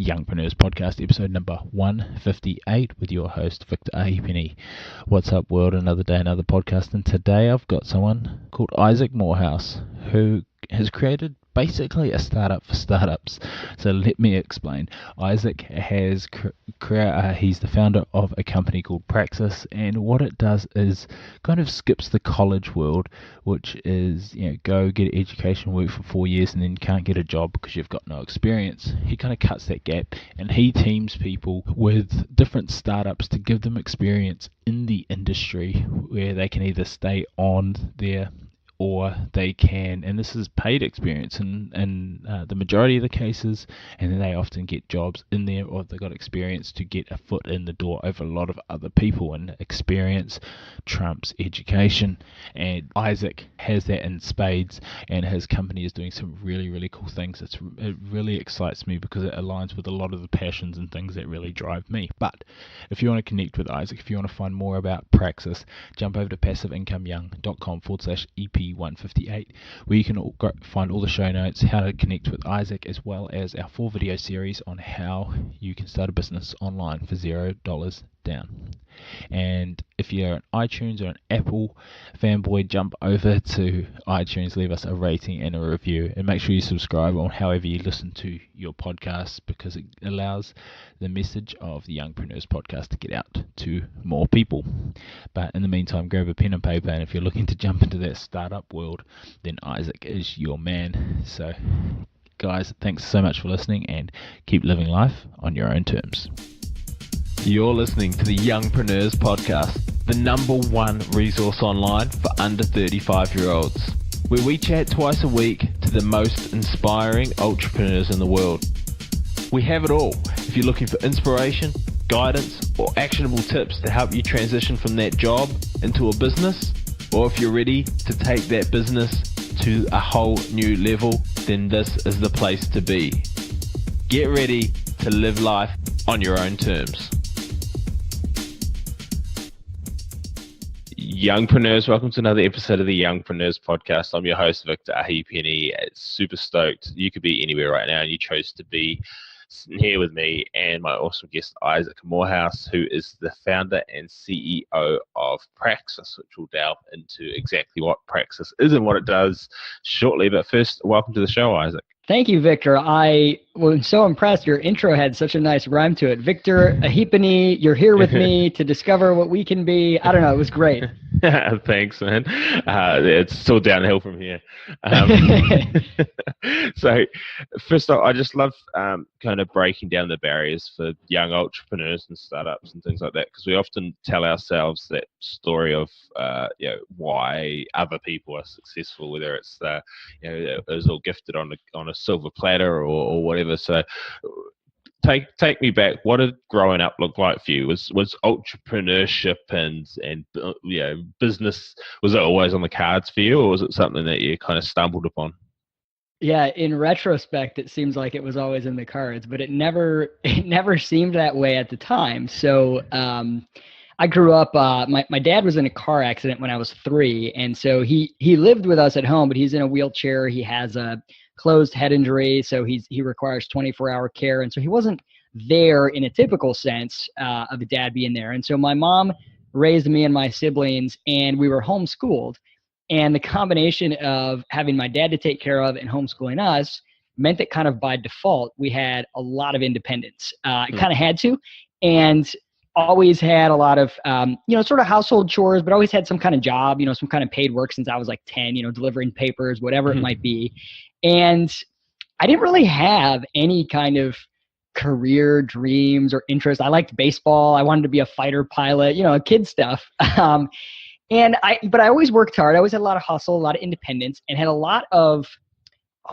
Youngpreneurs Podcast, episode number 158 with your host, Victor Ahipeni. What's up, world? Another day, another podcast, and today I've got someone called Issac Morehouse who has created basically a startup for startups. So let me explain. Issac has he's the founder of a company called Praxis, and what it does is kind of skips the college world, which is, go get an education, work for 4 years, and then you can't get a job because you've got no experience. He kind of cuts that gap, and he teams people with different startups to give them experience in the industry where they can either stay on there or they can, and this is paid experience in the majority of the cases, and then they often get jobs in there, or they've got experience to get a foot in the door over a lot of other people, and experience trumps education. And Issac has that in spades, and his company is doing some really, really cool things. It really excites me because it aligns with a lot of the passions and things that really drive me. But if you want to connect with Issac, if you want to find more about Praxis, jump over to passiveincomeyoung.com/EP158, where you can find all the show notes, how to connect with Issac, as well as our 4 video series on how you can start a business online for $0 down. And if you're an iTunes or an Apple fanboy, jump over to iTunes, leave us a rating and a review, and make sure you subscribe on however you listen to your podcasts, because it allows the message of the Youngpreneurs Podcast to get out to more people. But in the meantime, grab a pen and paper, and if you're looking to jump into that startup world, then Issac is your man. So guys, thanks so much for listening, and keep living life on your own terms. You're listening to the Youngpreneurs Podcast, the #1 resource online for under 35-year-olds, where we chat twice a week to the most inspiring entrepreneurs in the world. We have it all. If you're looking for inspiration, guidance, or actionable tips to help you transition from that job into a business, or if you're ready to take that business to a whole new level, then this is the place to be. Get ready to live life on your own terms. Youngpreneurs, welcome to another episode of the Youngpreneurs Podcast. I'm your host, Victor Ahipeni. Super stoked. You could be anywhere right now, and you chose to be sitting here with me and my awesome guest, Issac Morehouse, who is the founder and CEO of Praxis, which we'll delve into exactly what Praxis is and what it does shortly. But first, welcome to the show, Issac. Thank you, Victor. I was so impressed. Your intro had such a nice rhyme to it. Victor Ahipeni, you're here with me to discover what we can be. I don't know. It was great. Thanks, man. It's still downhill from here. So first off, I just love kind of breaking down the barriers for young entrepreneurs and startups and things like that, because we often tell ourselves that story of why other people are successful, whether it's it was all gifted on a silver platter or whatever. So take me back. What did growing up look like for you? Was entrepreneurship and business, was it always on the cards for you, or was it something that you kind of stumbled upon? Yeah, in retrospect, it seems like it was always in the cards, but it never seemed that way at the time. So I grew up, my dad was in a car accident when I was 3. And so he lived with us at home, but he's in a wheelchair. He has a closed head injury, so he requires 24-hour care. And so he wasn't there in a typical sense of a dad being there. And so my mom raised me and my siblings, and we were homeschooled. And the combination of having my dad to take care of and homeschooling us meant that kind of by default, we had a lot of independence. Kind of had to, and always had a lot of, sort of household chores, but always had some kind of job, some kind of paid work since I was like 10, delivering papers, whatever it might be. And I didn't really have any kind of career dreams or interest. I liked baseball. I wanted to be a fighter pilot, kid stuff. But I always worked hard. I always had a lot of hustle, a lot of independence, and had a lot of,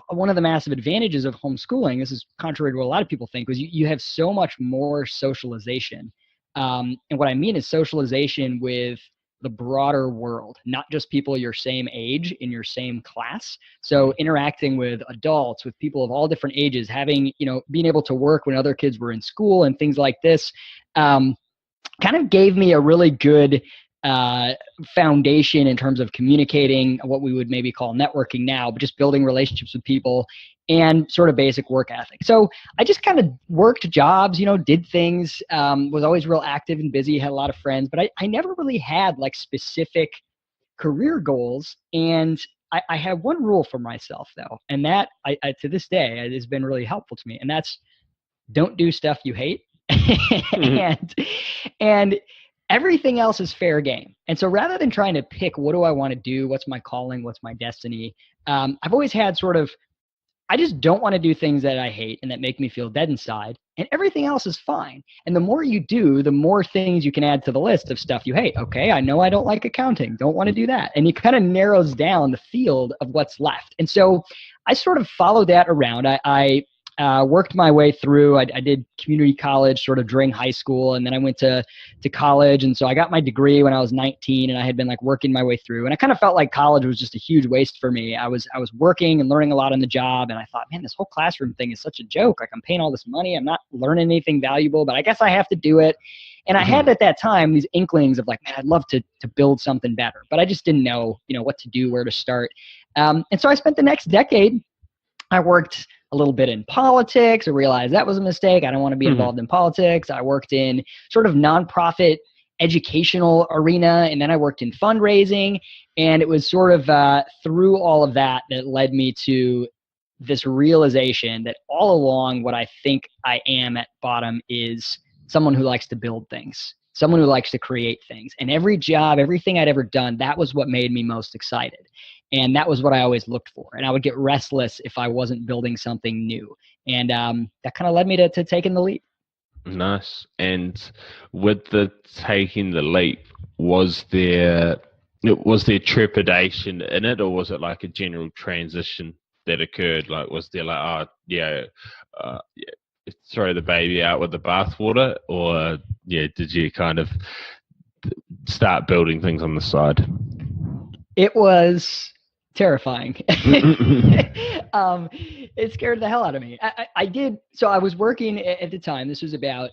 one of the massive advantages of homeschooling, this is contrary to what a lot of people think, was you have so much more socialization. And what I mean is socialization with the broader world, not just people your same age in your same class. So interacting with adults, with people of all different ages, having, being able to work when other kids were in school and things like this, kind of gave me a really good foundation in terms of communicating, what we would maybe call networking now, but just building relationships with people and sort of basic work ethic. So I just kind of worked jobs, did things, was always real active and busy, had a lot of friends, but I never really had like specific career goals. And I have one rule for myself though, and that I to this day it has been really helpful to me, and that's don't do stuff you hate. and everything else is fair game. And so rather than trying to pick what do I want to do, what's my calling, what's my destiny, I've always had sort of, I just don't want to do things that I hate and that make me feel dead inside, and everything else is fine. And the more you do, the more things you can add to the list of stuff you hate. Okay, I know I don't like accounting, don't want to do that. And it kind of narrows down the field of what's left. And so I sort of followed that around. I worked my way through. I did community college sort of during high school, and then I went to college. And so I got my degree when I was 19, and I had been like working my way through. And I kind of felt like college was just a huge waste for me. I was working and learning a lot on the job, and I thought, man, this whole classroom thing is such a joke. Like I'm paying all this money, I'm not learning anything valuable, but I guess I have to do it. And I had at that time these inklings of like, man, I'd love to build something better, but I just didn't know, what to do, where to start. And so I spent the next decade. I worked a little bit in politics. I realized that was a mistake. I don't want to be involved in politics. I worked in sort of nonprofit educational arena, and then I worked in fundraising. And it was sort of through all of that led me to this realization that all along what I think I am at bottom is someone who likes to build things, someone who likes to create things. And every job, everything I'd ever done, that was what made me most excited. And that was what I always looked for. And I would get restless if I wasn't building something new. And that kind of led me to taking the leap. Nice. And with the taking the leap, was there trepidation in it, or was it like a general transition that occurred? Like, was there like, throw the baby out with the bathwater, or did you kind of start building things on the side? It was terrifying. It scared the hell out of me. I did. So I was working at the time. This was about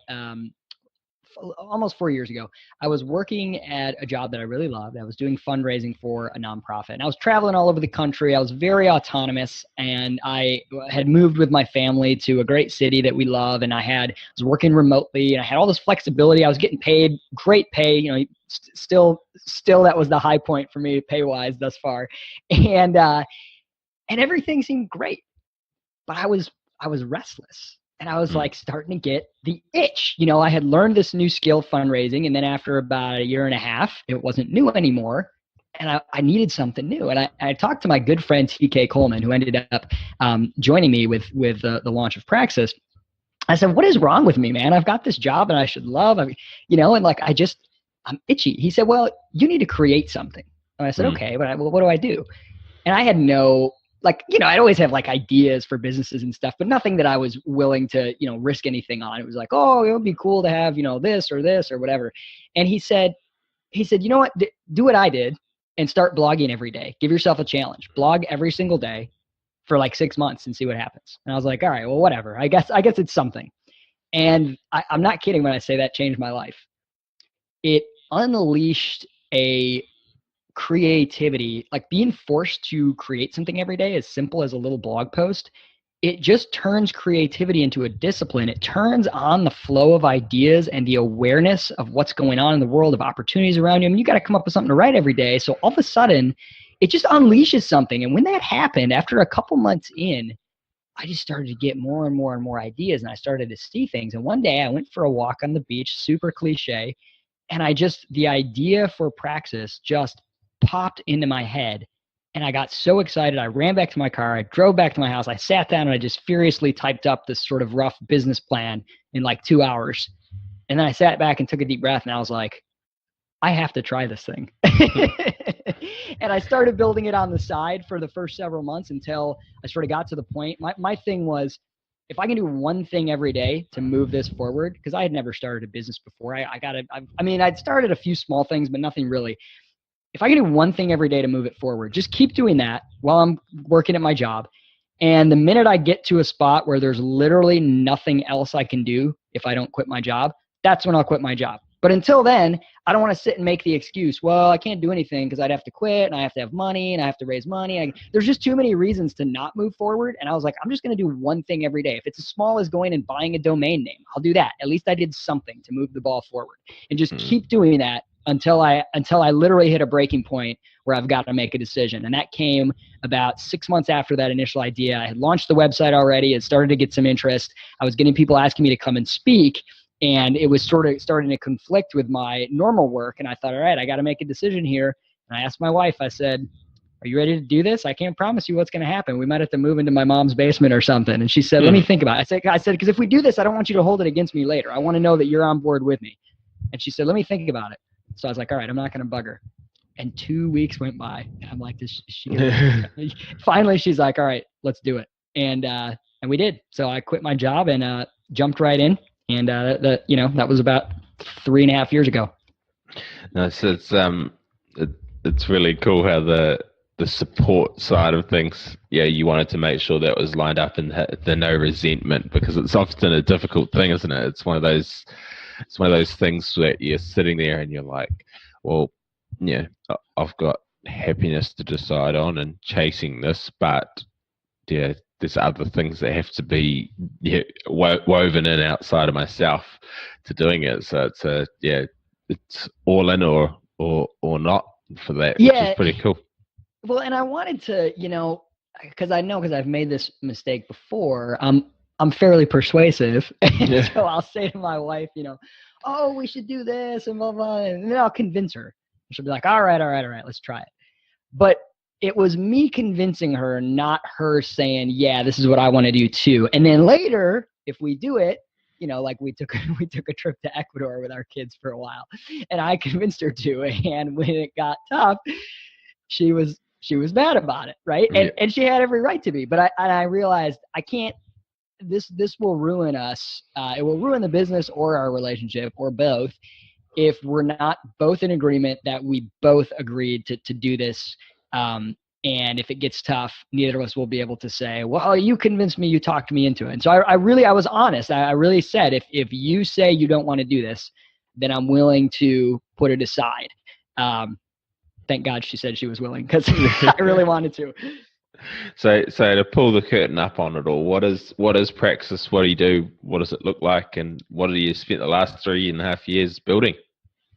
almost 4 years ago. I was working at a job that I really loved. I was doing fundraising for a nonprofit, and I was traveling all over the country. I was very autonomous, and I had moved with my family to a great city that we love. And I was working remotely, and I had all this flexibility. I was getting paid great pay, still that was the high point for me pay wise thus far. And everything seemed great, but I was restless. And I was like starting to get the itch. I had learned this new skill, fundraising. And then after about a year and a half, it wasn't new anymore. And I needed something new. And I talked to my good friend, TK Coleman, who ended up joining me with the launch of Praxis. I said, what is wrong with me, man? I've got this job and I should love, and like, I'm itchy. He said, well, you need to create something. And I said, okay, but what do I do? And I had no, I'd always have like ideas for businesses and stuff, but nothing that I was willing to, risk anything on. It was like, oh, it would be cool to have, this or whatever. And he said, you know what, do what I did and start blogging every day. Give yourself a challenge. Blog every single day for like 6 months and see what happens. And I was like, all right, well, whatever. I guess it's something. And I'm not kidding when I say that changed my life. It unleashed a creativity, like being forced to create something every day as simple as a little blog post. It just turns creativity into a discipline. It turns on the flow of ideas and the awareness of what's going on in the world, of opportunities around you. I mean, you got to come up with something to write every day. So all of a sudden it just unleashes something. And when that happened, after a couple months in, I just started to get more and more and more ideas, and I started to see things. And one day I went for a walk on the beach, super cliche. And the idea for Praxis just popped into my head, and I got so excited. I ran back to my car. I drove back to my house. I sat down and I just furiously typed up this sort of rough business plan in like 2 hours. And then I sat back and took a deep breath, and I was like, I have to try this thing. And I started building it on the side for the first several months until I sort of got to the point. My thing was, if I can do one thing every day to move this forward, because I had never started a business before. I'd started a few small things, but nothing really. If I can do one thing every day to move it forward, just keep doing that while I'm working at my job. And the minute I get to a spot where there's literally nothing else I can do if I don't quit my job, that's when I'll quit my job. But until then, I don't want to sit and make the excuse, well, I can't do anything because I'd have to quit and I have to have money and I have to raise money. There's just too many reasons to not move forward. And I was like, I'm just going to do one thing every day. If it's as small as going and buying a domain name, I'll do that. At least I did something to move the ball forward, and just keep doing that until I literally hit a breaking point where I've got to make a decision. And that came about 6 months after that initial idea. I had launched the website already. It started to get some interest. I was getting people asking me to come and speak. And it was sort of starting to conflict with my normal work. And I thought, all right, I got to make a decision here. And I asked my wife, I said, are you ready to do this? I can't promise you what's going to happen. We might have to move into my mom's basement or something. And she said, let me think about it. I said, because if we do this, I don't want you to hold it against me later. I want to know that you're on board with me. And she said, let me think about it. So I was like, all right, I'm not going to bug her. And 2 weeks went by. And I'm like, finally, she's like, all right, let's do it. And we did. So I quit my job and jumped right in. And that was about 3.5 years ago. No, so it's really cool how the support side of things, you wanted to make sure that was lined up and the no resentment, because it's often a difficult thing, isn't it? It's one of those things that you're sitting there and you're like, well, I've got happiness to decide on and chasing this, but there's other things that have to be woven in outside of myself to doing it. So it's all in or not for that, which is pretty cool. Well, and I wanted to, because I've made this mistake before. I'm fairly persuasive, so I'll say to my wife, oh, we should do this and blah blah, and then I'll convince her. She'll be like, all right, let's try it. But it was me convincing her, not her saying, yeah, this is what I want to do too. And then later, if we do it, like we took a trip to Ecuador with our kids for a while, and I convinced her to. And when it got tough, she was mad about it, right? And she had every right to be. But I realized I can't. This will ruin us. It will ruin the business or our relationship or both if we're not both in agreement that we both agreed to do this. And if it gets tough, neither of us will be able to say, well, you convinced me, you talked me into it. And so I was honest. I really said, if you say you don't want to do this, then I'm willing to put it aside. Thank God she said she was willing, because I really wanted to. So to pull the curtain up on it all, what is Praxis? What do you do? What does it look like? And what have you spent the last 3.5 years building?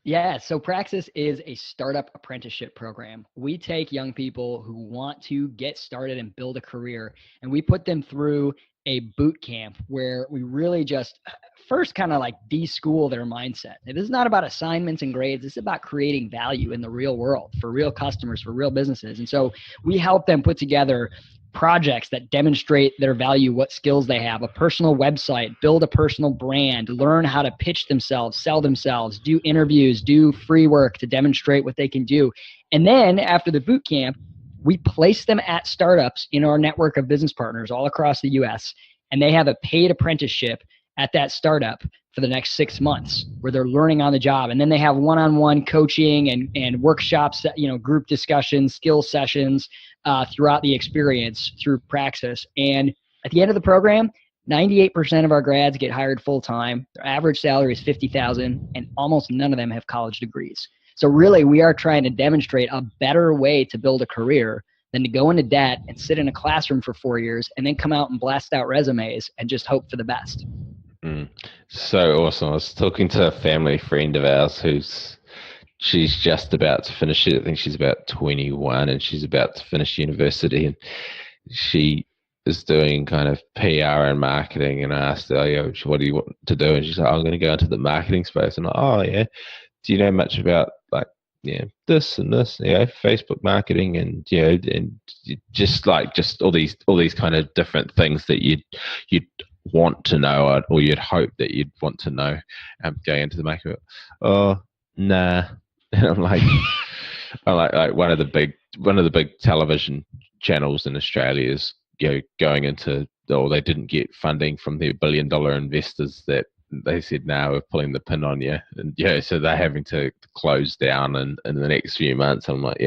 Yeah, so Praxis is a startup apprenticeship program. We take young people who want to get started and build a career, and we put them through a boot camp where we really just first kind of like de-school their mindset. This is not about assignments and grades. It's about creating value in the real world for real customers, for real businesses. And so we help them put together projects that demonstrate their value, what skills they have, a personal website, build a personal brand, learn how to pitch themselves, sell themselves, do interviews, do free work to demonstrate what they can do. And then after the boot camp, we place them at startups in our network of business partners all across the US. And they have a paid apprenticeship at that startup for the next 6 months where they're learning on the job. And then they have one-on-one coaching and workshops, group discussions, skill sessions throughout the experience through Praxis. And at the end of the program, 98% of our grads get hired full-time. Their average salary is $50,000, and almost none of them have college degrees. So really, we are trying to demonstrate a better way to build a career than to go into debt and sit in a classroom for 4 years and then come out and blast out resumes and just hope for the best. So awesome. I was talking to a family friend of ours she's just about to finish it. I think she's about 21 and she's about to finish university, and she is doing kind of PR and marketing. And I asked her, what do you want to do? And she's like, I'm going to go into the marketing space. And I'm like, oh yeah. Do you know much about this and this, Facebook marketing and just all these kind of different things that you'd want to know, or you'd hope that you'd want to know going into the market. Oh, nah. And I'm like one of the big television channels in Australia is going into, they didn't get funding from the $1 billion investors that they said, now we're pulling the pin on you, and so they're having to close down in the next few months. I'm like,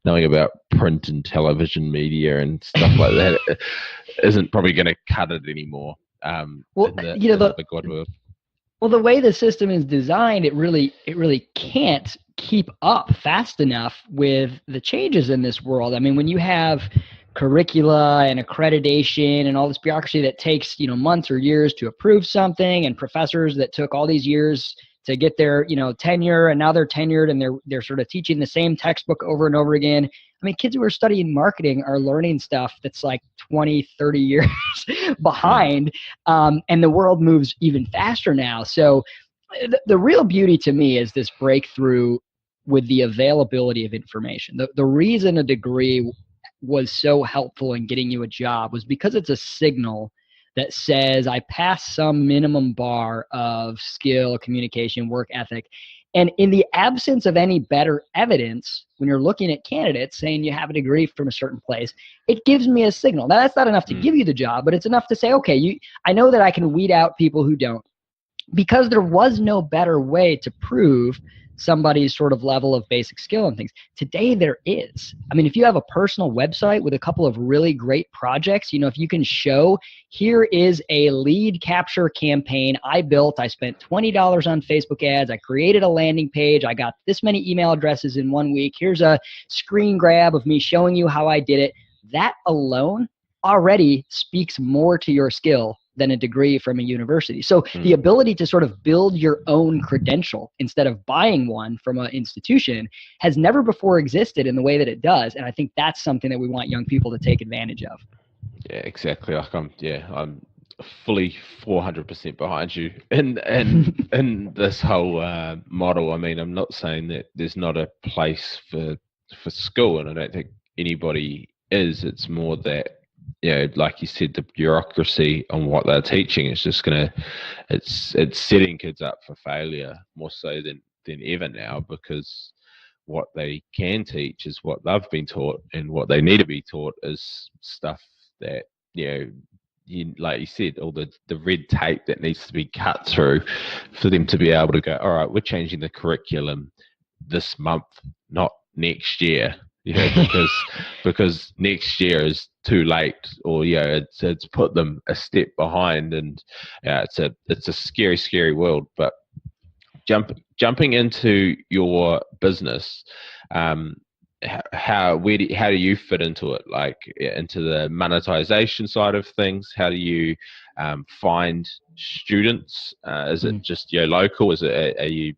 knowing about print and television media and stuff like that isn't probably going to cut it anymore. Well, in the big wide world. Well, the way the system is designed, it really can't keep up fast enough with the changes in this world. I mean, when you have curricula and accreditation and all this bureaucracy that takes, months or years to approve something, and professors that took all these years to get their, tenure, and now they're tenured and they're sort of teaching the same textbook over and over again. I mean, kids who are studying marketing are learning stuff that's like 20, 30 years behind, and the world moves even faster now. So the real beauty to me is this breakthrough with the availability of information. The reason a degree was so helpful in getting you a job was because it's a signal that says I passed some minimum bar of skill, communication, work ethic. And in the absence of any better evidence, when you're looking at candidates saying you have a degree from a certain place, it gives me a signal. Now, that's not enough to give you the job, but it's enough to say, okay, I know that I can weed out people who don't, because there was no better way to prove somebody's sort of level of basic skill and things. Today there is. I mean, if you have a personal website with a couple of really great projects, if you can show, here is a lead capture campaign I built, I spent $20 on Facebook ads, I created a landing page, I got this many email addresses in 1 week, here's a screen grab of me showing you how I did it. That alone already speaks more to your skill than a degree from a university. So the ability to sort of build your own credential instead of buying one from an institution has never before existed in the way that it does. And I think that's something that we want young people to take advantage of. Yeah, exactly. Like I'm fully 400% behind you in this whole model. I mean, I'm not saying that there's not a place for school, and I don't think anybody is. It's more that, like you said, the bureaucracy on what they're teaching is just it's setting kids up for failure more so than ever now, because what they can teach is what they've been taught, and what they need to be taught is stuff that, like you said, all the red tape that needs to be cut through for them to be able to go, all right, we're changing the curriculum this month, not next year. Because next year is too late, or it's put them a step behind, and it's a scary world. But jumping into your business, how do you fit into it? Like, into the monetization side of things? How do you find students? Is it just local? Are you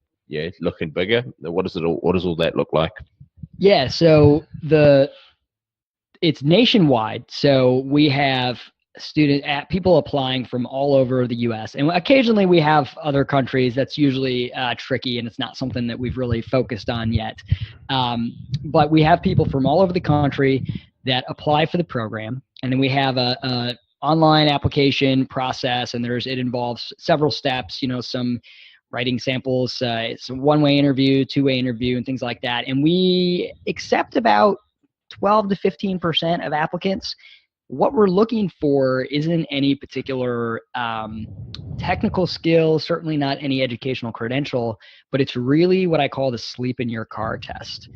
looking bigger? What does all that look like? Yeah, so it's nationwide. So we have people applying from all over the U.S. and occasionally we have other countries. That's usually tricky, and it's not something that we've really focused on yet. But we have people from all over the country that apply for the program, and then we have a online application process, and it involves several steps. Some writing samples, it's a one-way interview, two-way interview, and things like that. And we accept about 12 to 15% of applicants. What we're looking for isn't any particular technical skill, certainly not any educational credential, but it's really what I call the sleep in your car test.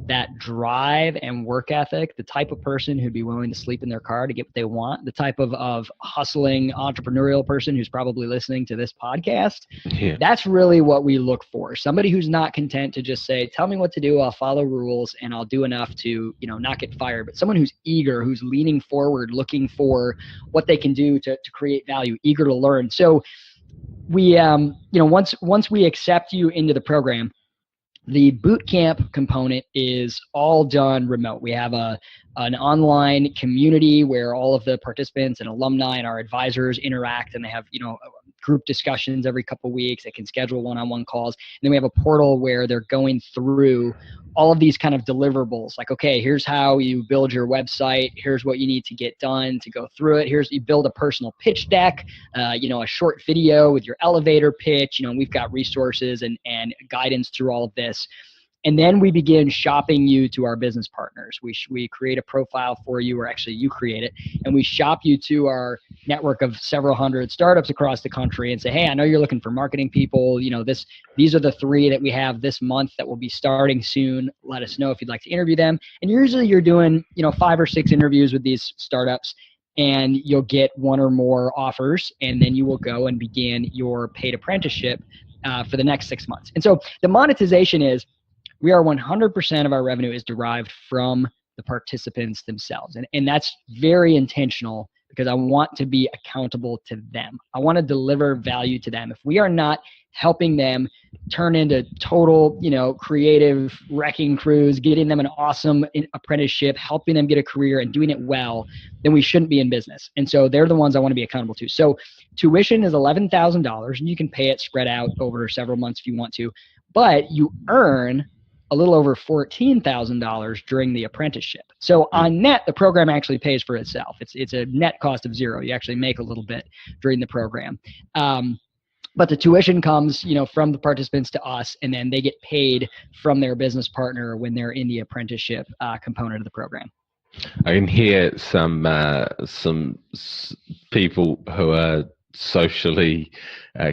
That drive and work ethic, the type of person who'd be willing to sleep in their car to get what they want, the type of hustling entrepreneurial person who's probably listening to this podcast. Yeah. That's really what we look for. Somebody who's not content to just say, tell me what to do, I'll follow rules, and I'll do enough to, not get fired, but someone who's eager, who's leaning forward, looking for what they can do to create value, eager to learn. So we, once we accept you into the program, the boot camp component is all done remote. We have an online community where all of the participants and alumni and our advisors interact, and they have, group discussions every couple of weeks. They can schedule one-on-one calls. And then we have a portal where they're going through all of these kind of deliverables. Like, okay, here's how you build your website. Here's what you need to get done to go through it. You build a personal pitch deck, a short video with your elevator pitch. We've got resources and guidance through all of this. And then we begin shopping you to our business partners. We create a profile for you, or actually you create it, and we shop you to our network of several hundred startups across the country and say, hey, I know you're looking for marketing people. These are the 3 that we have this month that will be starting soon. Let us know if you'd like to interview them. And usually you're doing, 5 or 6 interviews with these startups. and you'll get one or more offers, and then you will go and begin your paid apprenticeship for the next 6 months. And so the monetization is, we are 100% of our revenue is derived from the participants themselves. And that's very intentional, because I want to be accountable to them. I want to deliver value to them. If we are not helping them turn into total, creative wrecking crews, getting them an awesome apprenticeship, helping them get a career and doing it well, then we shouldn't be in business. And so they're the ones I want to be accountable to. So tuition is $11,000, and you can pay it spread out over several months if you want to, but you earn a little over $14,000 during the apprenticeship. So on net, the program actually pays for itself. It's a net cost of zero. You actually make a little bit during the program. But the tuition comes, from the participants to us, and then they get paid from their business partner when they're in the apprenticeship component of the program. I can hear some people who are socially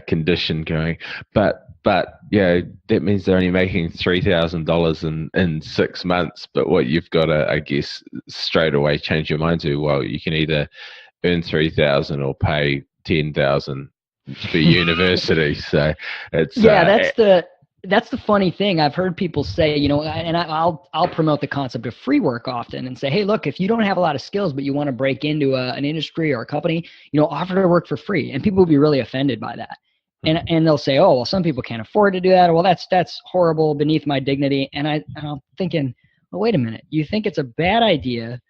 conditioned going, but that means they're only making $3,000 in 6 months. But what you've got to, I guess, straight away change your mind to, well, you can either earn $3,000 or pay $10,000 for university. So it's that's the funny thing. I've heard people say, and I'll promote the concept of free work often and say, hey, look, if you don't have a lot of skills, but you want to break into an industry or a company, offer to work for free. And people will be really offended by that. And they'll say, oh, well, some people can't afford to do that. Well, that's horrible, beneath my dignity. And I'm thinking, well, wait a minute. You think it's a bad idea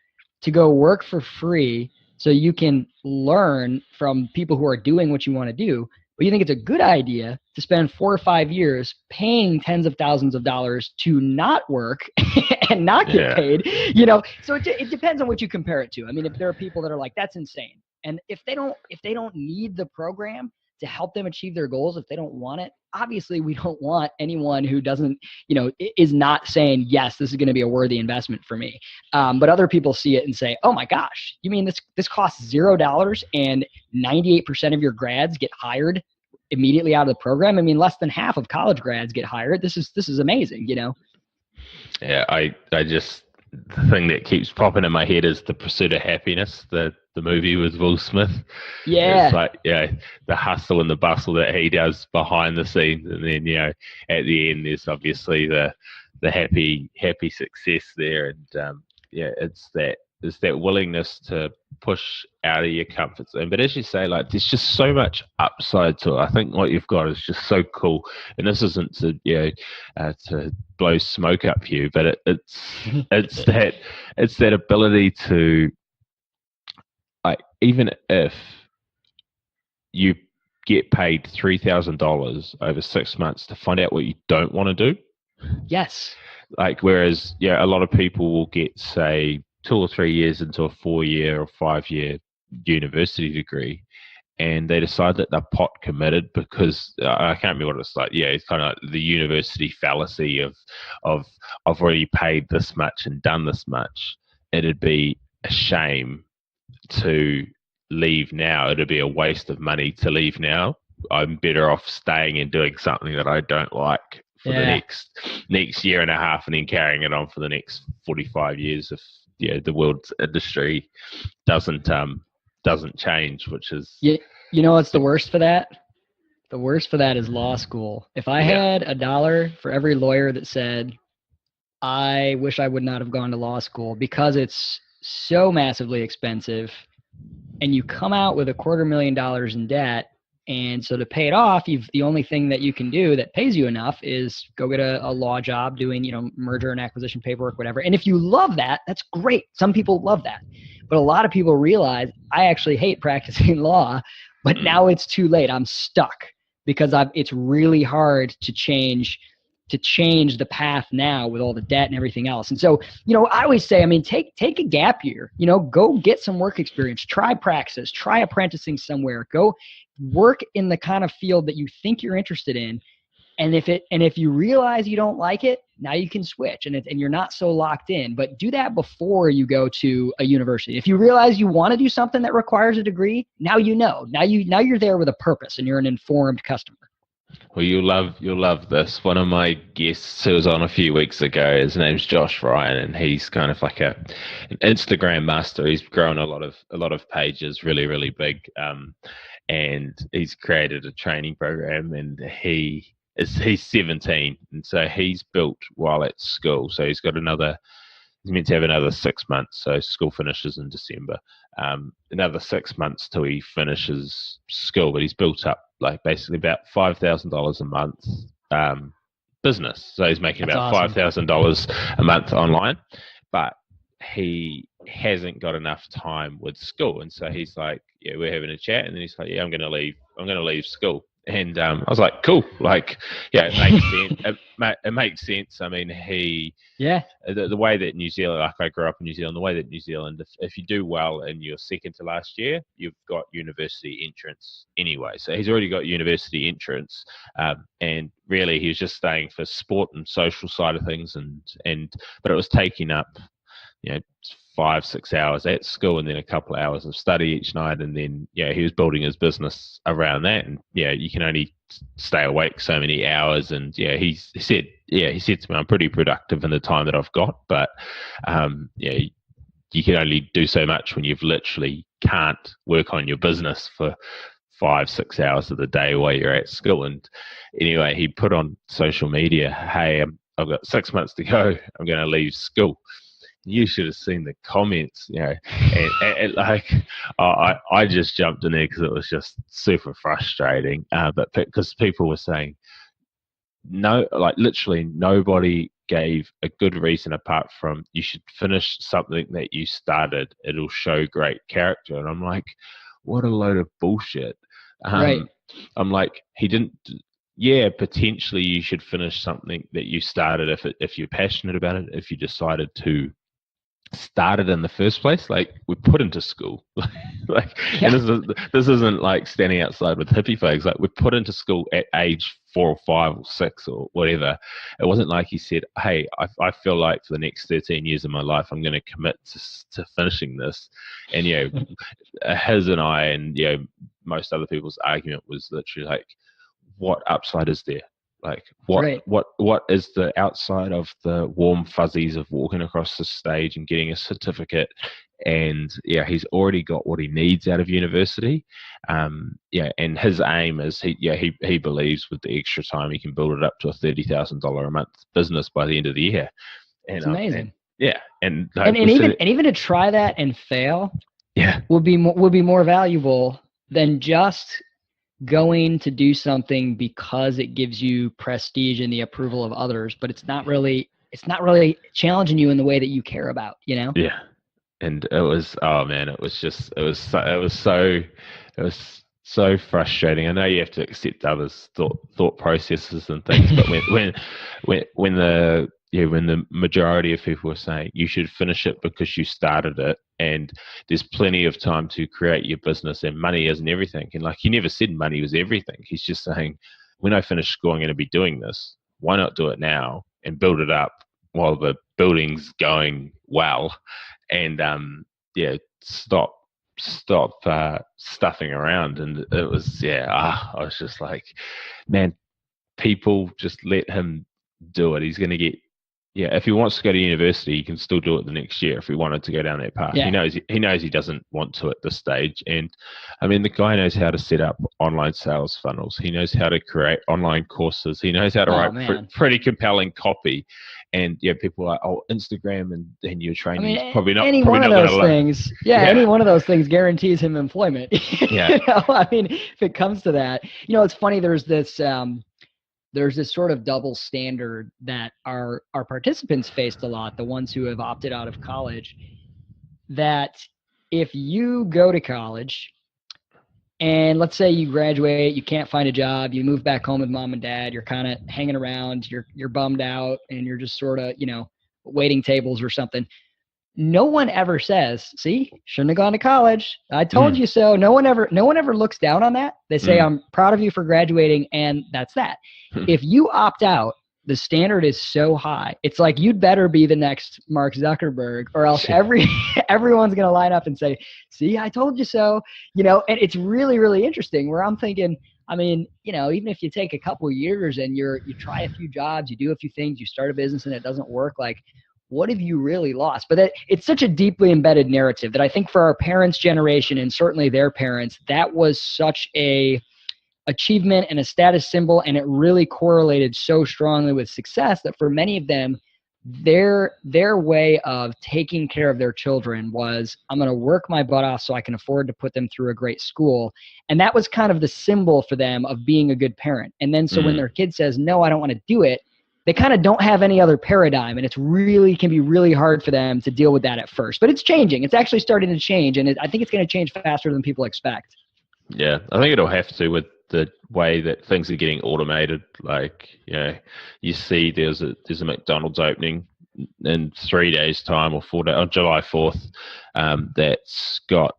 to go work for free so you can learn from people who are doing what you want to do, but you think it's a good idea to spend 4 or 5 years paying tens of thousands of dollars to not work and not get paid, So it depends on what you compare it to. I mean, if there are people that are like, that's insane. And if they don't need the program to help them achieve their goals, if they don't want it, obviously we don't want anyone who doesn't, is not saying, yes, this is going to be a worthy investment for me. But other people see it and say, oh my gosh, you mean this costs $0 and 98% of your grads get hired immediately out of the program? I mean, less than half of college grads get hired. This is amazing, Yeah, I just, the thing that keeps popping in my head is The Pursuit of Happiness, the movie with Will Smith. Yeah. It's like, the hustle and the bustle that he does behind the scenes. And then, at the end, there's obviously the happy success there. And, it's that willingness to push out of your comfort zone. But as you say, like, there's just so much upside to it. I think what you've got is just so cool. And this isn't to, to blow smoke up you, but it's that ability to, like, even if you get paid $3,000 over 6 months to find out what you don't want to do. Yes. Like, whereas, a lot of people will get, say, 2 or 3 years into a 4-year or 5-year university degree, and they decide that they're pot committed because I can't remember what it's like. Yeah, it's kind of like the university fallacy of I've already paid this much and done this much. It'd be a shame to leave now. It'd be a waste of money to leave now. I'm better off staying and doing something that I don't like for the next year and a half, and then carrying it on for the next 45 years if the world's industry doesn't change, which is what's the worst for that? The worst for that is law school. If I had $1 for every lawyer that said, I wish I would not have gone to law school because it's so massively expensive, and you come out with $250,000 in debt, and so to pay it off, the only thing that you can do that pays you enough is go get a law job doing, merger and acquisition paperwork, whatever. And if you love that, that's great. Some people love that. But a lot of people realize, I actually hate practicing law, but now it's too late. I'm stuck because it's really hard to change the path now with all the debt and everything else. And so, I always say, take a gap year, go get some work experience, try Praxis, try apprenticing somewhere, go work in the kind of field that you think you're interested in. And if you realize you don't like it, now you can switch and you're not so locked in, but do that before you go to a university. If you realize you want to do something that requires a degree, now you're there with a purpose and you're an informed customer. Well, you'll love this. One of my guests who was on a few weeks ago, his name's Josh Ryan, and he's kind of like an Instagram master. He's grown a lot of pages, really, really big, and he's created a training program. And he's 17, and so he's built while at school. So he's meant to have another 6 months. So school finishes in December. Another 6 months till he finishes school, but he's built up like basically about $5,000 a month business. So he's making That's about awesome. $5,000 a month online, but he hasn't got enough time with school. And so he's like, yeah, we're having a chat, and then he's like, yeah, I'm going to leave school. And I was like, cool. Like, yeah, it makes sense. It makes sense. I mean, the way that New Zealand, like I grew up in New Zealand, the way that New Zealand, if you do well in your second to last year, you've got university entrance anyway. So he's already got university entrance, and really he was just staying for sport and social side of things, but it was taking up, 5-6 hours at school, and then a couple of hours of study each night, and then he was building his business around that. And you can only stay awake so many hours, and he said to me, I'm pretty productive in the time that I've got, but you can only do so much when you've literally can't work on your business for 5-6 hours of the day while you're at school. And anyway, he put on social media, hey, I've got 6 months to go, I'm going to leave school. You should have seen the comments, and like I just jumped in there because it was just super frustrating. But because people were saying no, like literally nobody gave a good reason apart from you should finish something that you started. It'll show great character. And I'm like, what a load of bullshit. Right. I'm like, he didn't. Yeah, potentially you should finish something that you started if you're passionate about it. If you decided to started in the first place, like we're put into school, and this isn't like standing outside with hippie folks. Like we're put into school at age 4 or 5 or 6 or whatever. It wasn't like he said, hey, I feel like for the next 13 years of my life I'm going to commit to finishing this. And his and I and most other people's argument was literally like, what upside is there? Like what is the outside of the warm fuzzies of walking across the stage and getting a certificate? And he's already got what he needs out of university. And his aim is he believes with the extra time he can build it up to a $30,000 a month business by the end of the year. And it's amazing. And even to try that and fail, would be more valuable than just going to do something because it gives you prestige and the approval of others, but it's not really challenging you in the way that you care about, And it was, oh man, it was so frustrating. I know you have to accept others' thought processes and things, but when the majority of people were saying you should finish it because you started it, and there's plenty of time to create your business, and money isn't everything. And like, he never said money was everything. He's just saying, when I finish school, I'm going to be doing this. Why not do it now and build it up while the building's going well? And stop stuffing around. And it was I was just like, man, people just let him do it. He's going to get if he wants to go to university, he can still do it the next year if he wanted to go down that path. He knows he doesn't want to at this stage. And I mean, the guy knows how to set up online sales funnels. He knows how to create online courses. He knows how to write pretty compelling copy. And people are like, oh, Instagram and your training is probably not. Any one of those things. Any one of those things guarantees him employment. I mean, if it comes to that, it's funny. There's this sort of double standard that our participants faced a lot, the ones who have opted out of college, that if you go to college and let's say you graduate, you can't find a job, you move back home with mom and dad, you're kind of hanging around, you're bummed out, and you're just sort of, waiting tables or something. No one ever says, see, shouldn't have gone to college. I told you so. No one ever looks down on that. They say, I'm proud of you for graduating, and that's that. If you opt out, the standard is so high. It's like, you'd better be the next Mark Zuckerberg, or else everyone's going to line up and say, see, I told you so. And it's really, really interesting, where I'm thinking, I mean, even if you take a couple of years and you try a few jobs, you do a few things, you start a business and it doesn't work, like, what have you really lost? But it's such a deeply embedded narrative that I think for our parents' generation and certainly their parents, that was such a achievement and a status symbol, and it really correlated so strongly with success that for many of them, their way of taking care of their children was, I'm going to work my butt off so I can afford to put them through a great school. And that was kind of the symbol for them of being a good parent. And then so when their kid says, no, I don't want to do it, they kind of don't have any other paradigm, and it's really can be really hard for them to deal with that at first. But it's changing. It's actually starting to change, and I think it's going to change faster than people expect. Yeah, I think it'll have to with the way that things are getting automated. Like, you see there's a McDonald's opening in 3 days' time or 4 days, on July 4th, that's got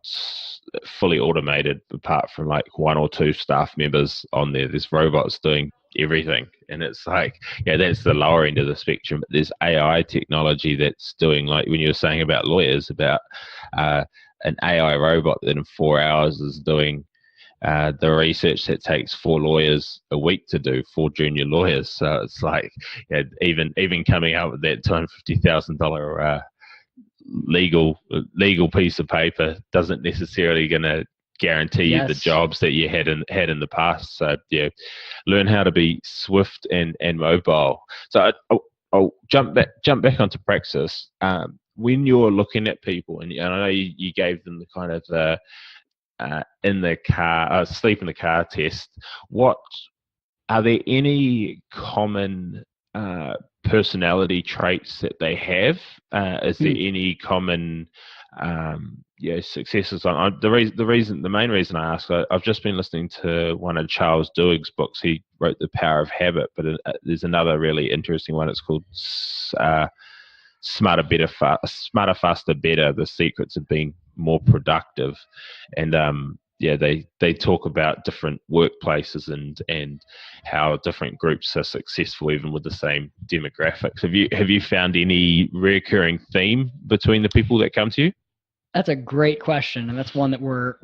fully automated apart from like one or two staff members on there. There's robots doing everything, and it's like, that's the lower end of the spectrum. But there's AI technology that's doing, like when you were saying about lawyers, about an AI robot that in 4 hours is doing the research that takes 4 lawyers a week to do, 4 junior lawyers. So it's like, even coming out with that $250,000 legal piece of paper doesn't necessarily going to guarantee you the jobs that you had in the past. So learn how to be swift and mobile. So I'll jump back onto Praxis. When you're looking at people, and I know you gave them the kind of in the car, sleep in the car test. What are there any common personality traits that they have? Is there any common successes? The main reason I ask, I've just been listening to one of Charles Duhigg's books. He wrote The Power of Habit, but there's another really interesting one. It's called Smarter, Faster, Better: The Secrets of Being More Productive. And they talk about different workplaces and how different groups are successful even with the same demographics. Have you found any recurring theme between the people that come to you? That's a great question, and that's one that we're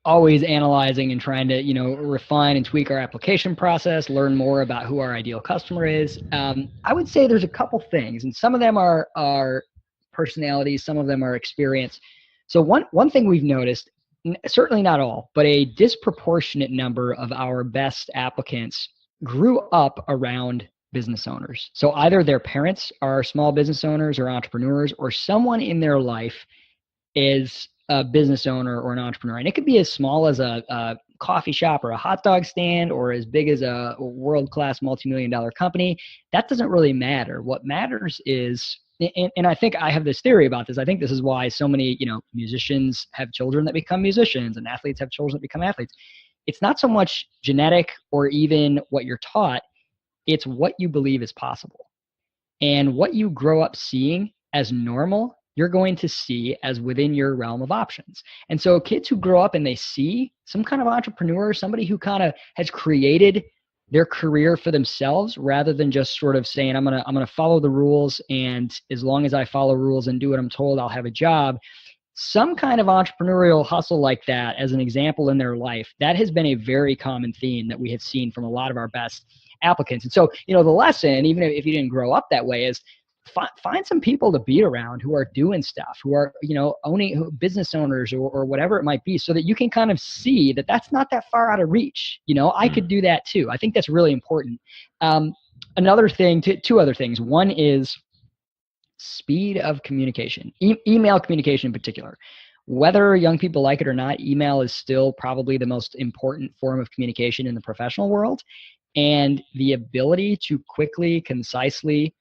always analyzing and trying to refine and tweak our application process, learn more about who our ideal customer is. I would say there's a couple things, and some of them are personalities, some of them are experience. So one thing we've noticed, certainly not all, but a disproportionate number of our best applicants grew up around business owners. So either their parents are small business owners or entrepreneurs, or someone in their life is a business owner or an entrepreneur. And it could be as small as a coffee shop or a hot dog stand, or as big as a world-class multi-million-dollar company. That doesn't really matter. What matters is, and I think I have this theory about this. I think this is why so many, musicians have children that become musicians and athletes have children that become athletes. It's not so much genetic or even what you're taught. It's what you believe is possible. And what you grow up seeing as normal, you're going to see as within your realm of options. And so kids who grow up and they see some kind of entrepreneur, somebody who kind of has created their career for themselves rather than just sort of saying, I'm gonna follow the rules, and as long as I follow rules and do what I'm told, I'll have a job. Some kind of entrepreneurial hustle like that as an example in their life, that has been a very common theme that we have seen from a lot of our best applicants. And so, the lesson, even if you didn't grow up that way, is find some people to be around who are doing stuff, who are, owning business owners or whatever it might be, so that you can kind of see that that's not that far out of reach. I could do that too. I think that's really important. Another thing, two other things. One is speed of communication, email communication in particular. Whether young people like it or not, email is still probably the most important form of communication in the professional world. And the ability to quickly, concisely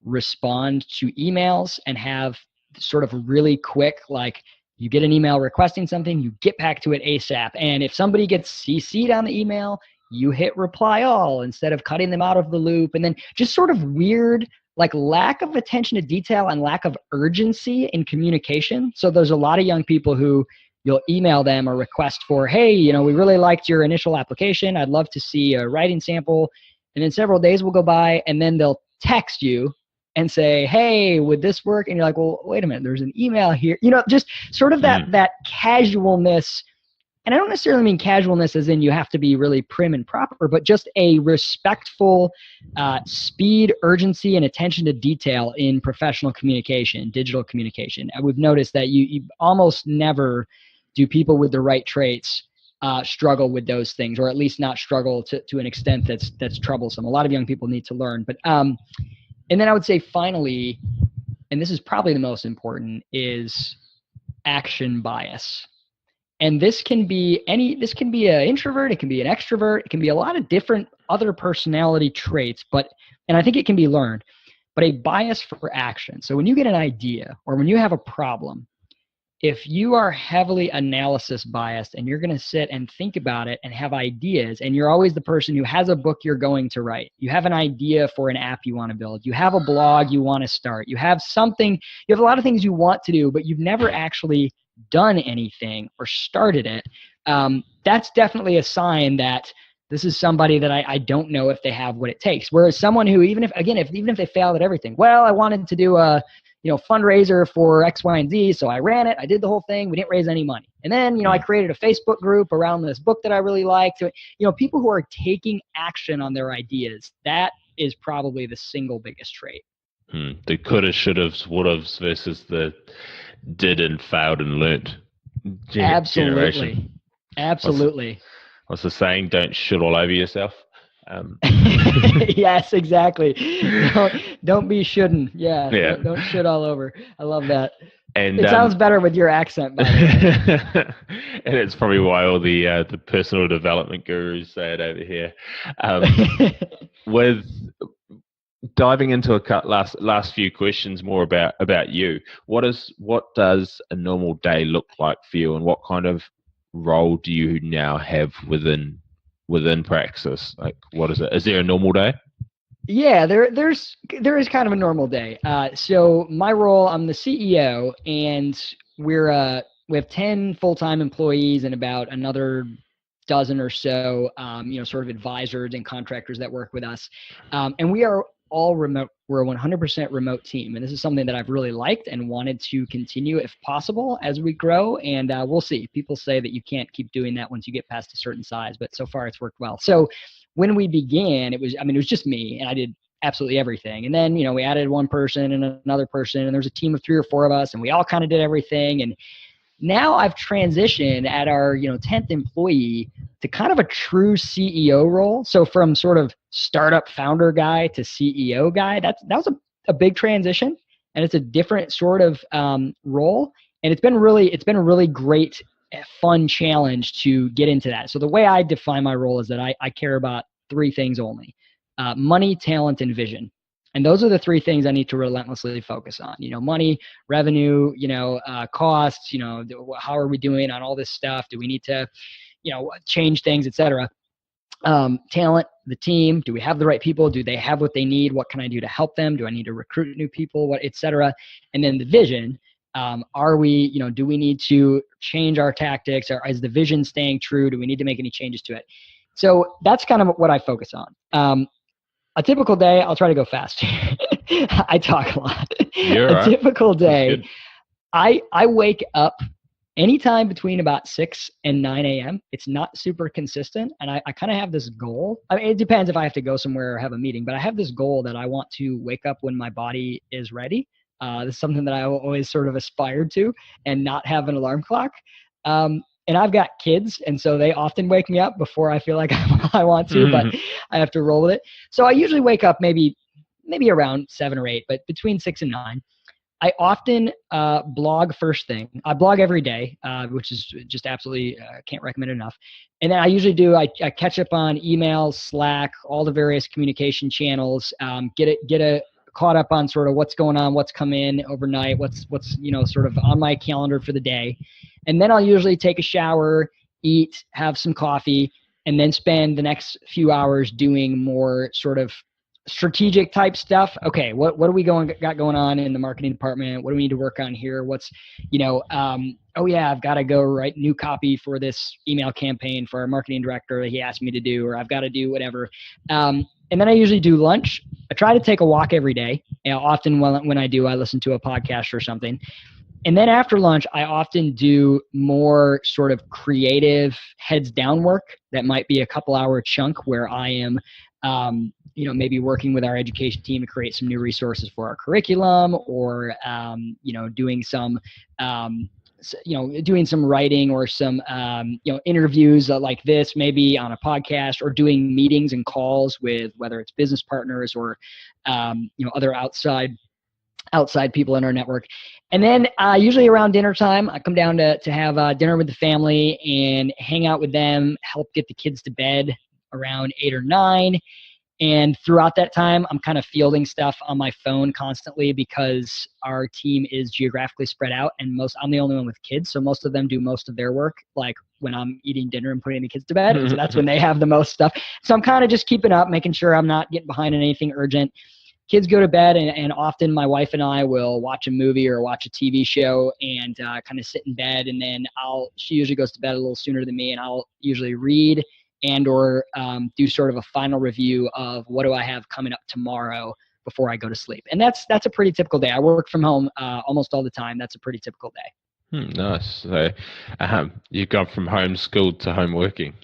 respond to emails and have sort of really quick, like, you get an email requesting something, you get back to it ASAP. And if somebody gets CC'd on the email, you hit reply all instead of cutting them out of the loop. And then just sort of weird, like, lack of attention to detail and lack of urgency in communication. So there's a lot of young people who you'll email them a request for, hey, we really liked your initial application. I'd love to see a writing sample. And then several days will go by, and then they'll text you and say, hey, would this work? And you're like, well, wait a minute, there's an email here. Just sort of that casualness And I don't necessarily mean casualness as in you have to be really prim and proper, but just a respectful speed, urgency, and attention to detail in professional communication, digital communication. And we've noticed that you almost never do people with the right traits struggle with those things, or at least not struggle to an extent that's troublesome. A lot of young people need to learn. But and then I would say finally, and this is probably the most important, is action bias. And this can be an introvert, it can be an extrovert, it can be a lot of different other personality traits, and I think it can be learned, but a bias for action. So when you get an idea or when you have a problem, if you are heavily analysis biased and you're going to sit and think about it and have ideas, and you're always the person who has a book you're going to write, you have an idea for an app you want to build, you have a blog you want to start, you have a lot of things you want to do, but you've never actually done anything or started it, that's definitely a sign that this is somebody that I don't know if they have what it takes. Whereas someone who, even if they failed at everything, well, I wanted to do a fundraiser for X, Y, and Z, so I ran it, I did the whole thing, we didn't raise any money. And then, I created a Facebook group around this book that I really liked. So, people who are taking action on their ideas, that is probably the single biggest trait. The coulda, shouldas, wouldas versus the did and failed and learnt generation. Absolutely. What's the saying? Don't shit all over yourself. Yes, exactly. Don't be shouldn't. Yeah. Don't shit all over. I love that. And it sounds better with your accent, by the way. And it's probably why all the personal development gurus say it over here. With diving into a last few questions more about you, what does a normal day look like for you, and what kind of role do you now have within Praxis? Like, what is it? Is there a normal day? Yeah, there is kind of a normal day. So my role, I'm the CEO, and we have 10 full-time employees and about another dozen or so, sort of advisors and contractors that work with us. And we are all remote. We're a 100% remote team. And this is something that I've really liked and wanted to continue if possible as we grow. And we'll see. People say that you can't keep doing that once you get past a certain size, but so far it's worked well. So when we began, it was just me, and I did absolutely everything. And then, we added one person and another person, and there's a team of 3 or 4 of us, and we all kind of did everything. And now I've transitioned at our 10th employee to kind of a true CEO role. So from sort of startup founder guy to CEO guy, that was a big transition, and it's a different sort of role. And it's been a really great, fun challenge to get into that. So the way I define my role is that I care about 3 things only: money, talent, and vision. And those are the 3 things I need to relentlessly focus on. money, revenue, costs, how are we doing on all this stuff? Do we need to, change things, et cetera? Talent, the team, do we have the right people? Do they have what they need? What can I do to help them? Do I need to recruit new people? Et cetera? And then the vision, are we, do we need to change our tactics? Or is the vision staying true? Do we need to make any changes to it? So that's kind of what I focus on. A typical day, I'll try to go fast. I talk a lot. You're a typical day, I wake up anytime between about 6 and 9 a.m. It's not super consistent, and I kind of have this goal. I mean, it depends if I have to go somewhere or have a meeting, but I have this goal that I want to wake up when my body is ready. This is something that I always sort of aspired to, and not have an alarm clock. And I've got kids, and so they often wake me up before I feel like I want to, but I have to roll with it. So I usually wake up maybe around 7 or 8, but between 6 and 9. I often blog first thing. I blog every day, which is just absolutely can't recommend it enough. And then I usually I catch up on emails, Slack, all the various communication channels, get caught up on sort of what's going on, what's come in overnight, what's sort of on my calendar for the day. And then I'll usually take a shower, eat, have some coffee, and then spend the next few hours doing more sort of strategic type stuff. Okay, what do we got going on in the marketing department? What do we need to work on here? What's, oh yeah, I've got to go write new copy for this email campaign for our marketing director that he asked me to do, or I've got to do whatever. And then I usually do lunch. I try to take a walk every day. Often when I do, I listen to a podcast or something. And then after lunch, I often do more sort of creative heads down work that might be a couple hour chunk where I am, maybe working with our education team to create some new resources for our curriculum, or, doing some, doing some writing or some, interviews like this, maybe on a podcast, or doing meetings and calls with whether it's business partners or, other outside people in our network. And then usually around dinner time, I come down to have dinner with the family and hang out with them, help get the kids to bed around 8 or 9. And throughout that time, I'm kind of fielding stuff on my phone constantly because our team is geographically spread out, and I'm the only one with kids. So most of them do most of their work, like when I'm eating dinner and putting the kids to bed. So that's when they have the most stuff. So I'm kind of just keeping up, making sure I'm not getting behind on anything urgent. Kids go to bed, and often my wife and I will watch a movie or watch a TV show and kind of sit in bed. And then she usually goes to bed a little sooner than me, and I'll usually read and or do sort of a final review of what do I have coming up tomorrow before I go to sleep. And that's a pretty typical day. I work from home almost all the time. That's a pretty typical day. Nice. So you've gone from homeschooled to home working.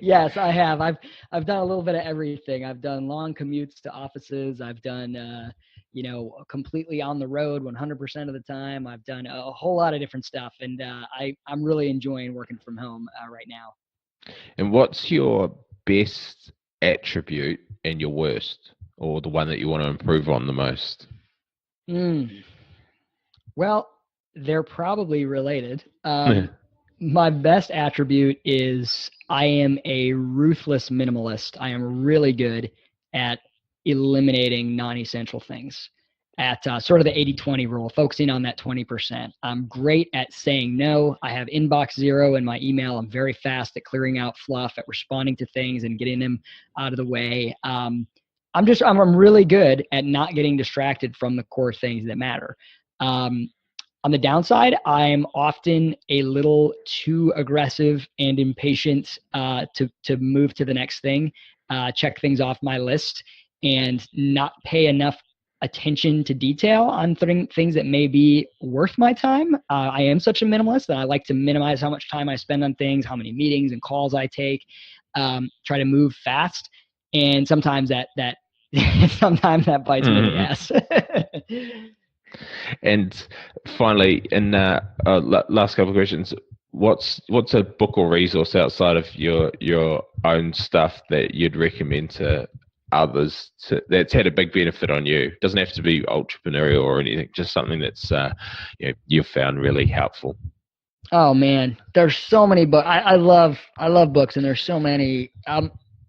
Yes, I have. I've done a little bit of everything. I've done long commutes to offices. I've done completely on the road 100% of the time. I've done a whole lot of different stuff, and I'm really enjoying working from home right now. And what's your best attribute and your worst, or the one that you want to improve on the most? Well, they're probably related. My best attribute is I am a ruthless minimalist. I am really good at eliminating non-essential things, at sort of the 80-20 rule, focusing on that 20%. I'm great at saying no. I have inbox zero in my email. I'm very fast at clearing out fluff, at responding to things and getting them out of the way. I'm really good at not getting distracted from the core things that matter. On the downside, I'm often a little too aggressive and impatient to move to the next thing, check things off my list, and not pay enough attention to detail on things that may be worth my time. I am such a minimalist that I like to minimize how much time I spend on things, how many meetings and calls I take, try to move fast. And sometimes that sometimes that bites me in the ass. And finally, in last couple of questions, what's a book or resource outside of your own stuff that you'd recommend to others that's had a big benefit on you? Doesn't have to be entrepreneurial or anything, just something that's you've found really helpful. Oh man, there's so many books. I love books, and there's so many.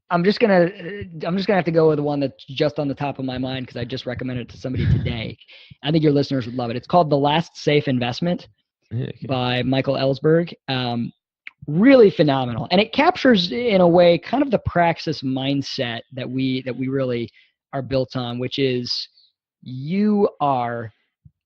I'm just gonna have to go with the one that's just on the top of my mind because I just recommended it to somebody today. I think your listeners would love it. It's called The Last Safe Investment by Michael Ellsberg. Really phenomenal, and it captures in a way kind of the Praxis mindset that we really are built on, which is you are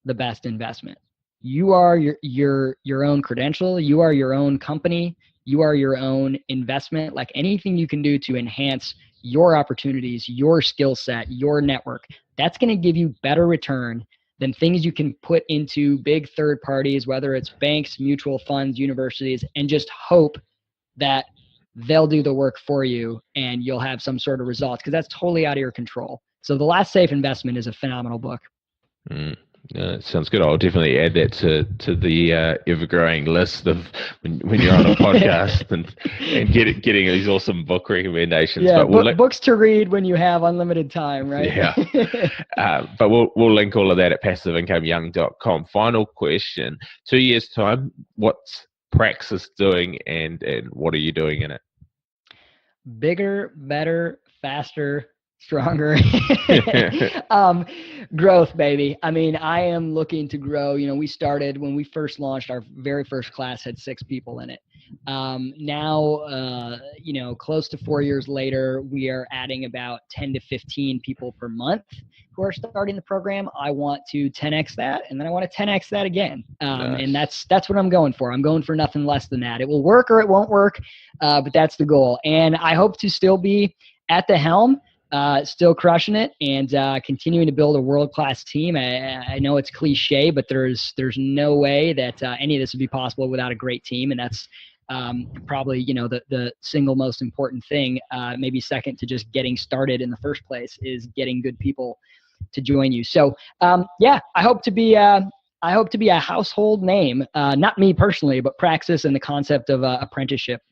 the best investment. You are your own credential. You are your own company. You are your own investment. Like anything you can do to enhance your opportunities, your skill set, your network, that's going to give you better return than things you can put into big third parties, whether it's banks, mutual funds, universities, and just hope that they'll do the work for you and you'll have some sort of results, because that's totally out of your control. So The Last Safe Investment is a phenomenal book. Sounds good. I'll definitely add that to the ever-growing list of when you're on a podcast and getting these awesome book recommendations. Yeah, but books to read when you have unlimited time, right? Yeah. But we'll link all of that at passiveincomeyoung.com. Final question: 2 years' time, what's Praxis doing, and what are you doing in it? Bigger, better, faster, stronger. Growth, baby. I mean, I am looking to grow. We started when we first launched, our very first class had 6 people in it. Now, close to 4 years later, we are adding about 10 to 15 people per month who are starting the program. I want to 10x that, and then I want to 10x that again. Nice. And that's what I'm going for. I'm going for nothing less than that. It will work or it won't work, but that's the goal. And I hope to still be at the helm still crushing it and continuing to build a world-class team. I know it's cliche, but there's no way that any of this would be possible without a great team, and that's probably the single most important thing, maybe second to just getting started in the first place, is getting good people to join you. So I hope to be a household name, not me personally, but Praxis and the concept of apprenticeship.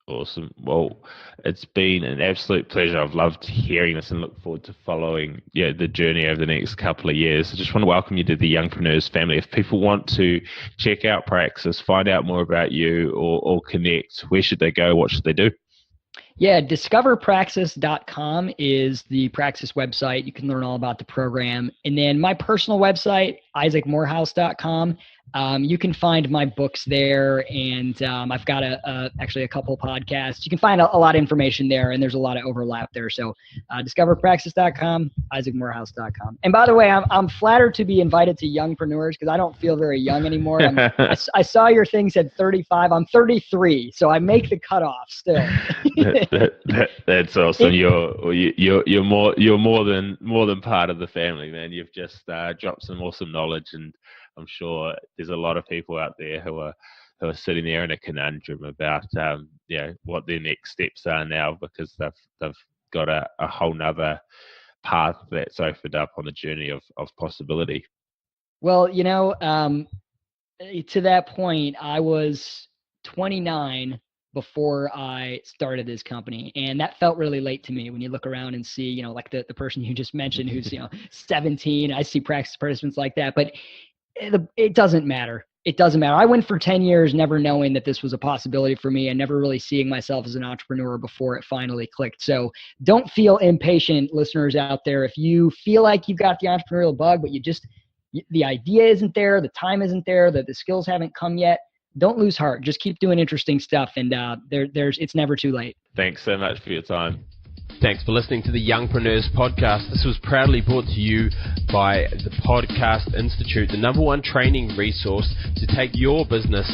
Awesome. Well, it's been an absolute pleasure. I've loved hearing this and look forward to following the journey over the next couple of years. I just want to welcome you to the Youngpreneurs family. If people want to check out Praxis, find out more about you or connect, where should they go? What should they do? Yeah, discoverpraxis.com is the Praxis website. You can learn all about the program. And then my personal website, IssacMorehouse.com. You can find my books there, and I've got actually a couple podcasts. You can find a lot of information there, and there's a lot of overlap there. So discoverpraxis.com, IssacMorehouse.com. And by the way, I'm flattered to be invited to Youngpreneurs because I don't feel very young anymore. I saw your thing said 35. I'm 33, so I make the cutoff still. That's awesome. You're more than part of the family, man. You've just dropped some awesome knowledge, and I'm sure there's a lot of people out there who are sitting there in a conundrum about what their next steps are now, because they've got a whole nother path that's opened up on the journey of possibility. Well, to that point, I was 29 before I started this company, and that felt really late to me. When you look around and see, like the person you just mentioned who's 17, I see Praxis participants like that, but it doesn't matter. It doesn't matter. I went for 10 years never knowing that this was a possibility for me and never really seeing myself as an entrepreneur before it finally clicked. So don't feel impatient, listeners out there. If you feel like you've got the entrepreneurial bug, but the idea isn't there, the time isn't there, the skills haven't come yet, don't lose heart. Just keep doing interesting stuff, and it's never too late. Thanks so much for your time. Thanks for listening to the Youngpreneurs podcast. This was proudly brought to you by the Podcast Institute, the #1 training resource to take your business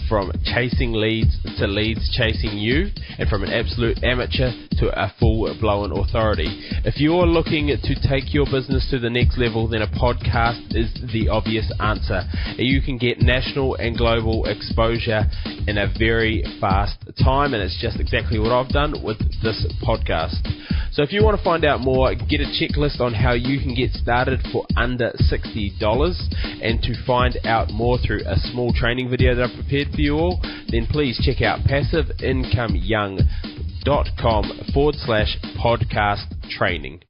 from chasing leads to leads chasing you, and from an absolute amateur to a full-blown authority. If you're looking to take your business to the next level, then a podcast is the obvious answer. You can get national and global exposure in a very fast time, and it's just exactly what I've done with this podcast. So if you want to find out more, get a checklist on how you can get started for under $60, and to find out more through a small training video that I've prepared for you all, then please check out passiveincomeyoung.com/podcast training.